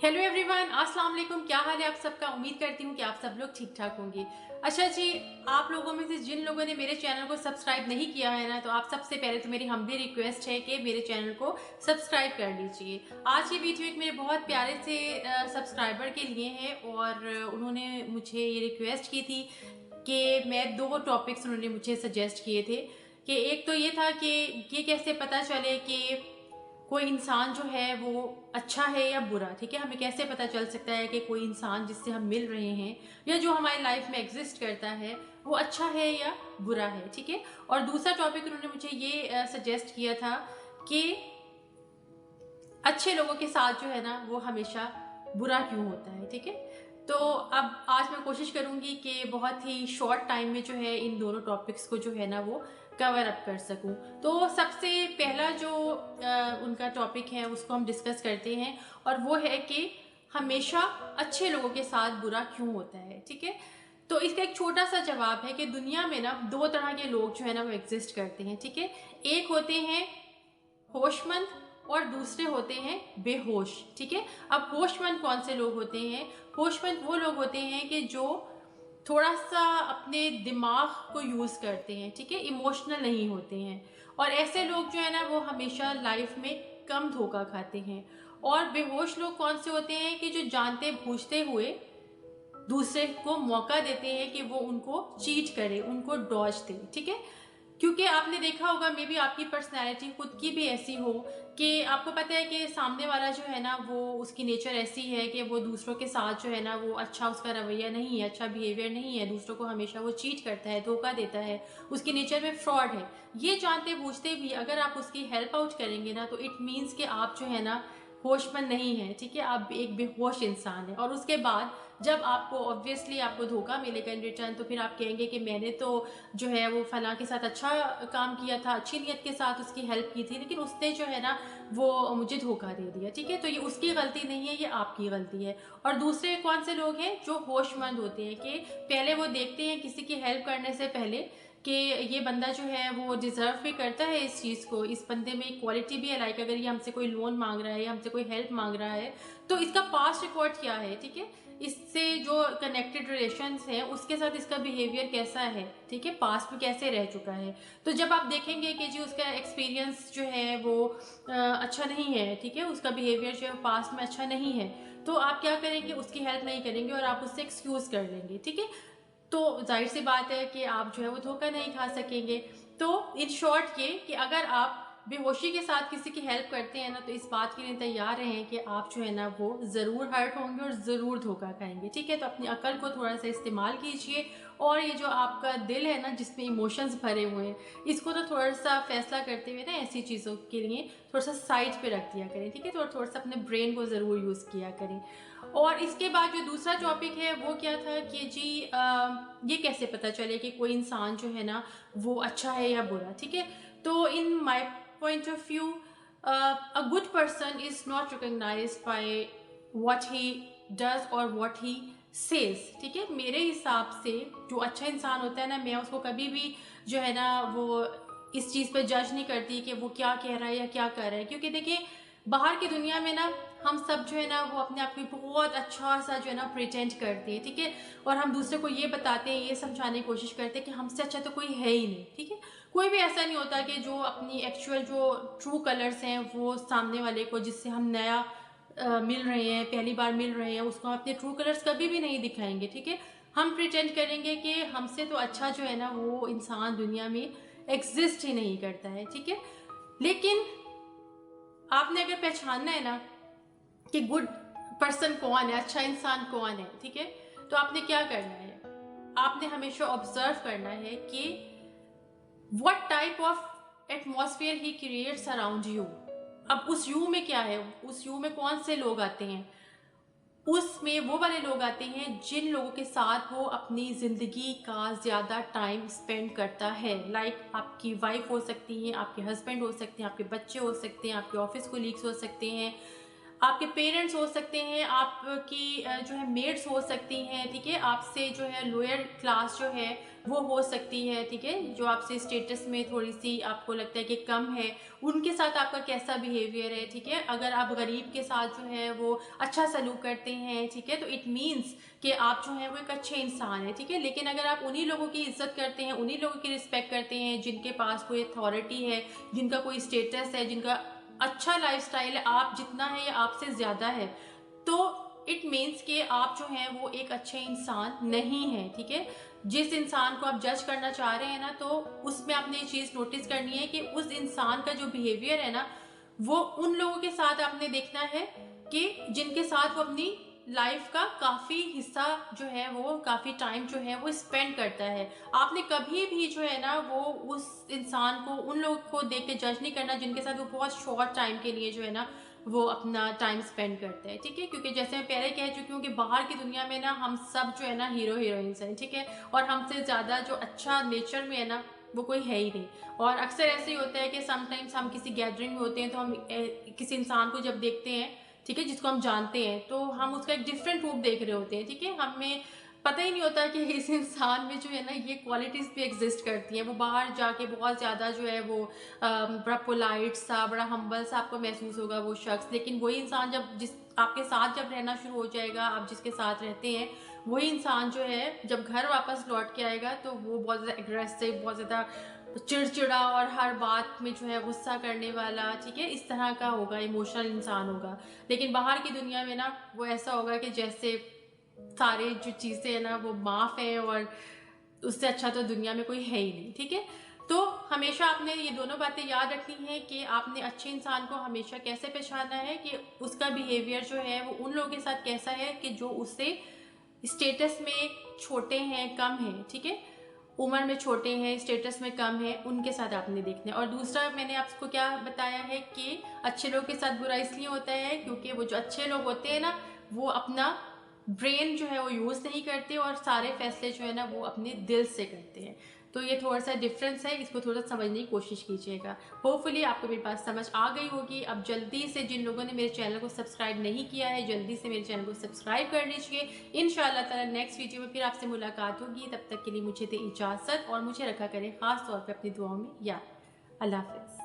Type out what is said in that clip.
Hello everyone, अस्सलाम वालेकुम। क्या हाल है आप सबका? उम्मीद करती हूँ कि आप सब लोग ठीक ठाक होंगे। अच्छा जी, आप लोगों में से जिन लोगों ने मेरे चैनल को सब्सक्राइब नहीं किया है ना, तो आप सबसे पहले तो मेरी हम्बली रिक्वेस्ट है कि मेरे चैनल को सब्सक्राइब कर लीजिए। आज ये वीडियो एक मेरे बहुत प्यारे से सब्सक्राइबर के लिए है और उन्होंने मुझे ये रिक्वेस्ट की थी कि मैं दो टॉपिक्स उन्होंने मुझे सजेस्ट किए थे कि एक तो ये था कि ये कैसे पता चले कि कोई इंसान जो है वो अच्छा है या बुरा। ठीक है, हमें कैसे पता चल सकता है कि कोई इंसान जिससे हम मिल रहे हैं या जो हमारी लाइफ में एग्जिस्ट करता है वो अच्छा है या बुरा है। ठीक है, और दूसरा टॉपिक उन्होंने मुझे ये सजेस्ट किया था कि अच्छे लोगों के साथ जो है ना वो हमेशा बुरा क्यों होता है। ठीक है, तो अब आज मैं कोशिश करूंगी कि बहुत ही शॉर्ट टाइम में जो है इन दोनों टॉपिक्स को जो है ना वो कवर अप कर सकूं। तो सबसे पहला जो उनका टॉपिक है उसको हम डिस्कस करते हैं और वो है कि हमेशा अच्छे लोगों के साथ बुरा क्यों होता है। ठीक है, तो इसका एक छोटा सा जवाब है कि दुनिया में ना दो तरह के लोग जो है ना वो एग्जिस्ट करते हैं। ठीक है, एक होते हैं होशमंद और दूसरे होते हैं बेहोश। ठीक है, अब होशमंद कौन से लोग होते हैं? होशमंद वो लोग होते हैं कि जो थोड़ा सा अपने दिमाग को यूज करते हैं। ठीक है, इमोशनल नहीं होते हैं। और ऐसे लोग जो है ना वो हमेशा लाइफ में कम धोखा खाते हैं। और बेहोश लोग कौन से होते हैं कि जो जानते बूझते हुए दूसरे को मौका देते हैं कि वो उनको चीट करे, उनको डॉज दे। ठीक है, क्योंकि आपने देखा होगा मे बी आपकी पर्सनैलिटी खुद की भी ऐसी हो कि आपको पता है कि सामने वाला जो है ना वो उसकी नेचर ऐसी है कि वो दूसरों के साथ जो है ना वो अच्छा उसका रवैया नहीं है, अच्छा बिहेवियर नहीं है, दूसरों को हमेशा वो चीट करता है, धोखा देता है, उसकी नेचर में फ्रॉड है। ये जानते बूझते भी अगर आप उसकी हेल्प आउट करेंगे ना तो इट मीन्स कि आप जो है ना होशमंद नहीं है। ठीक है, आप एक बेहोश इंसान है। और उसके बाद जब आपको ऑब्वियसली आपको धोखा मिलेगा इन रिटर्न, तो फिर आप कहेंगे कि मैंने तो जो है वो फलां के साथ अच्छा काम किया था, अच्छी नीयत के साथ उसकी हेल्प की थी, लेकिन उसने जो है ना वो मुझे धोखा दे दिया। ठीक है, तो ये उसकी गलती नहीं है, ये आपकी गलती है। और दूसरे कौन से लोग हैं? जो होशमंद होते हैं कि पहले वो देखते हैं किसी की हेल्प करने से पहले कि ये बंदा जो है वो डिजर्व भी करता है इस चीज़ को, इस बंदे में क्वालिटी भी है। लाइक अगर ये हमसे कोई लोन मांग रहा है या हमसे कोई हेल्प मांग रहा है तो इसका पास्ट रिकॉर्ड क्या है। ठीक है, इससे जो कनेक्टेड रिलेशंस हैं उसके साथ इसका बिहेवियर कैसा है। ठीक है, पास्ट में कैसे रह चुका है। तो जब आप देखेंगे कि जी उसका एक्सपीरियंस जो है वो अच्छा नहीं है, ठीक है, उसका बिहेवियर जो है पास्ट में अच्छा नहीं है, तो आप क्या करेंगे? उसकी हेल्प नहीं करेंगे और आप उससे एक्सक्यूज कर लेंगे। ठीक है, तो जाहिर सी बात है कि आप जो है वो धोखा नहीं खा सकेंगे। तो इन शॉर्ट ये कि अगर आप बेहोशी के साथ किसी की हेल्प करते हैं ना तो इस बात के लिए तैयार रहें कि आप जो है ना वो ज़रूर हर्ट होंगे और ज़रूर धोखा खाएंगे। ठीक है, तो अपनी अकल को थोड़ा सा इस्तेमाल कीजिए और ये जो आपका दिल है ना जिसमें इमोशंस भरे हुए हैं, इसको तो थोड़ा सा फैसला करते हुए ना ऐसी चीज़ों के लिए थोड़ा सा साइड पे रख दिया करें। ठीक है, तो थोड़ा सा अपने ब्रेन को ज़रूर यूज़ किया करें। और इसके बाद जो दूसरा टॉपिक है वो क्या था कि जी ये कैसे पता चले कि कोई इंसान जो है ना वो अच्छा है या बुरा। ठीक है, तो in my point of view a good person is not recognized by what he does और व्हाट ही सेज। ठीक है, मेरे हिसाब से जो अच्छा इंसान होता है ना, मैं उसको कभी भी जो है ना वो इस चीज़ पे जज नहीं करती कि वो क्या कह रहा है या क्या कर रहा है। क्योंकि देखिए बाहर की दुनिया में ना हम सब जो है ना वो अपने आप को बहुत अच्छा सा जो है ना प्रिटेंड करते हैं। ठीक है, और हम दूसरे को ये बताते हैं, ये समझाने की कोशिश करते हैं कि हमसे अच्छा तो कोई है ही नहीं। ठीक है, कोई भी ऐसा नहीं होता कि जो अपनी एक्चुअल जो ट्रू कलर्स हैं वो सामने वाले को, जिससे हम नया मिल रहे हैं, पहली बार मिल रहे हैं, उसको हम अपने ट्रू कलर्स कभी भी नहीं दिखाएंगे। ठीक है, हम प्रिटेंड करेंगे कि हमसे तो अच्छा जो है ना वो इंसान दुनिया में एग्जिस्ट ही नहीं करता है। ठीक है, लेकिन आपने अगर पहचानना है ना कि गुड पर्सन कौन है, अच्छा इंसान कौन है, ठीक है, तो आपने क्या करना है? आपने हमेशा ऑब्जर्व करना है कि what type of atmosphere he creates around you. अब उस यू में क्या है? उस यू में कौन से लोग आते हैं? उसमें वो वाले लोग आते हैं जिन लोगों के साथ वो अपनी ज़िंदगी का ज़्यादा टाइम स्पेंड करता है। लाइक आपकी वाइफ हो सकती हैं, आपके हस्बैंड हो सकते हैं, आपके बच्चे हो सकते हैं, आपके ऑफिस कोलीग्स हो सकते हैं, आपके पेरेंट्स हो सकते हैं, आपकी जो है मेड्स हो सकती हैं, ठीक है, आपसे जो है लोअर क्लास जो है वो हो सकती है, ठीक है, जो आपसे स्टेटस में थोड़ी सी आपको लगता है कि कम है, उनके साथ आपका कैसा बिहेवियर है, ठीक है। अगर आप गरीब के साथ जो है वो अच्छा सलूक करते हैं, ठीक है, तो इट मीन्स कि आप जो है वो एक अच्छे इंसान है, ठीक है। लेकिन अगर आप उन्हीं लोगों की इज्जत करते हैं, उन्हीं लोगों की रिस्पेक्ट करते हैं जिनके पास कोई अथॉरिटी है, जिनका कोई स्टेटस है, जिनका अच्छा लाइफस्टाइल है, आप जितना है या आपसे ज़्यादा है, तो इट मीन्स कि आप जो हैं वो एक अच्छे इंसान नहीं हैं, ठीक है। जिस इंसान को आप जज करना चाह रहे हैं ना, तो उसमें आपने ये चीज़ नोटिस करनी है कि उस इंसान का जो बिहेवियर है ना, वो उन लोगों के साथ आपने देखना है कि जिनके साथ वो अपनी लाइफ का काफ़ी हिस्सा जो है वो काफ़ी टाइम जो है वो स्पेंड करता है। आपने कभी भी जो है ना वो उस इंसान को, उन लोगों को देख के जज नहीं करना जिनके साथ वो बहुत शॉर्ट टाइम के लिए जो है ना वो अपना टाइम स्पेंड करते हैं, ठीक है। क्योंकि जैसे मैं पहले कह चुकी हूँ कि बाहर की दुनिया में ना हम सब जो है ना हीरो हीरोइंस हैं, ठीक है, और हमसे ज़्यादा जो अच्छा नेचर में है ना वो कोई है ही नहीं। और अक्सर ऐसे ही होता है कि समटाइम्स हम किसी गैदरिंग में होते हैं तो हम किसी इंसान को जब देखते हैं, ठीक है, जिसको हम जानते हैं, तो हम उसका एक डिफरेंट रूप देख रहे होते हैं, ठीक है। हमें पता ही नहीं होता कि इस इंसान में जो है ना ये क्वालिटीज़ भी एग्जिस्ट करती हैं। वो बाहर जाके बहुत ज़्यादा जो है वो बड़ा पोलाइट सा, बड़ा हम्बल सा आपको महसूस होगा वो शख्स, लेकिन वही इंसान जब जिस आपके साथ जब रहना शुरू हो जाएगा, आप जिसके साथ रहते हैं, वही इंसान जो है जब घर वापस लौट के आएगा तो वो बहुत ज़्यादा एग्रेसिव, बहुत ज़्यादा चिड़चिड़ा और हर बात में जो है गुस्सा करने वाला, ठीक है, इस तरह का होगा, इमोशनल इंसान होगा। लेकिन बाहर की दुनिया में ना वो ऐसा होगा कि जैसे सारे जो चीज़ें हैं ना वो माफ़ है, और उससे अच्छा तो दुनिया में कोई है ही नहीं, ठीक है। तो हमेशा आपने ये दोनों बातें याद रखनी है कि आपने अच्छे इंसान को हमेशा कैसे पहचानना है कि उसका बिहेवियर जो है वो उन लोगों के साथ कैसा है कि जो उससे स्टेटस में छोटे हैं, कम हैं, ठीक है, उम्र में छोटे हैं, स्टेटस में कम है, उनके साथ आपने देखना है। और दूसरा मैंने आपको क्या बताया है कि अच्छे लोग के साथ बुरा इसलिए होता है क्योंकि वो जो अच्छे लोग होते हैं ना वो अपना ब्रेन जो है वो यूज़ नहीं करते और सारे फैसले जो है ना वो अपने दिल से करते हैं। तो ये थोड़ा सा डिफरेंस है, इसको थोड़ा समझने की कोशिश कीजिएगा। होपफुली आपको मेरी बात समझ आ गई होगी। अब जल्दी से जिन लोगों ने मेरे चैनल को सब्सक्राइब नहीं किया है, जल्दी से मेरे चैनल को सब्सक्राइब कर लीजिए। इंशाअल्लाह ताला नेक्स्ट वीडियो में फिर आपसे मुलाकात होगी। तब तक के लिए मुझे दे इजाज़त और मुझे रखा करें ख़ास तौर पर अपनी दुआओं में याद। अल्लाह हाफ़िज़।